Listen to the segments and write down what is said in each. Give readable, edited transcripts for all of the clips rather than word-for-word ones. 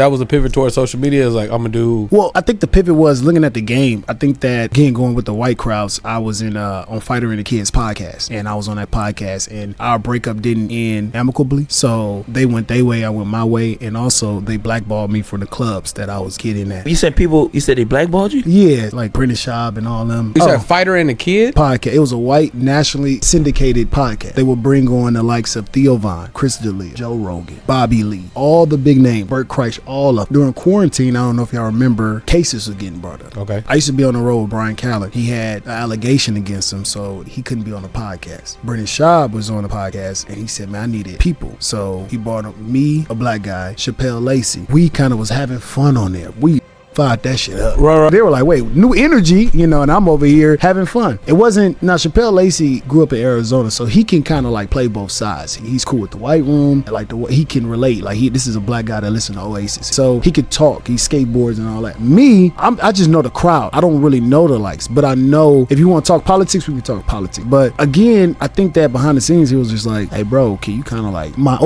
That was a pivot towards social media. It's like, I'm going to do. Well, I think the pivot was looking at the game. I think that, again, going with the white crowds, I was on Fighter and the Kids podcast, and I was on that podcast, and our breakup didn't end amicably. So they went their way, I went my way, and also they blackballed me from the clubs that I was getting at. You said they blackballed you? Yeah, like Brendan Schaub and all them. You said Fighter and the Kid? Podcast. It was a white, nationally syndicated podcast. They would bring on the likes of Theo Von, Chris D'Elia, Joe Rogan, Bobby Lee, all the big names, Burt Kreischer, all of them. During quarantine, I don't know if y'all remember, cases were getting brought up. Okay. I used to be on the road with Brian Killin. He had an allegation against him, so he couldn't be on the podcast. Brendan Schaub was on the podcast, and he said, man, I needed people. So he brought up me, a black guy, Chappelle Lacey. We kind of was having fun on there. We fired that shit up. Right. They were like, wait, new energy, and I'm over here having fun. It wasn't, now Chappelle Lacey grew up in Arizona, so he can kind of like play both sides. He's cool with the white room, like he can relate. Like this is a black guy that listens to Oasis. So he could talk, he skateboards and all that. Me, I just know the crowd. I don't really know the likes, but I know if you want to talk politics, we can talk politics. But again, I think that behind the scenes, he was just like, hey bro, can you kind of like, my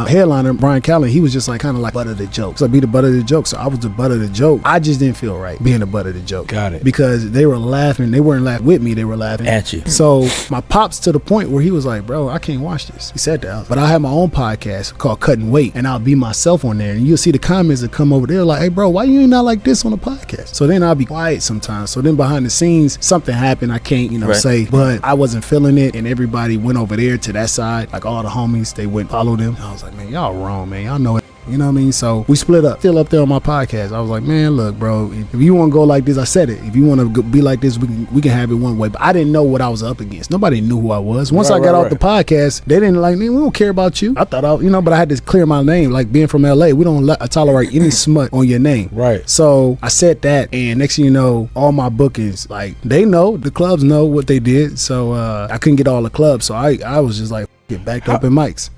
headliner, Brian Callen, he was just like kind of like butt of the joke. So I'd be the butt of the joke. So I was the butt of the joke. I just didn't feel right being the butt of the joke. Got it. Because they were laughing. They weren't laughing with me. They were laughing at you. So my pops to the point where he was like, bro, I can't watch this. He said that. But I have my own podcast called Cut and Wait, and I'll be myself on there. And you'll see the comments that come over there like, hey, bro, why you ain't not like this on the podcast? So then I'll be quiet sometimes. So then behind the scenes, something happened. I can't, say, but I wasn't feeling it. And everybody went over there to that side. Like all the homies, they went follow them. I was like, man, y'all wrong, man. Y'all know it. You know what I mean? So we split up. Still up there on my podcast. I was like, man, look, bro, if you want to go like this, I said it. If you want to be like this, we can have it one way. But I didn't know what I was up against. Nobody knew who I was. Once I got off the podcast, they didn't like me. We don't care about you. I thought but I had to clear my name. Like being from LA, we don't tolerate any smut on your name. Right. So I said that, and next thing you know, all my bookings, like they know, the clubs know what they did. So I couldn't get all the clubs. So I was just like, get backed up in mics.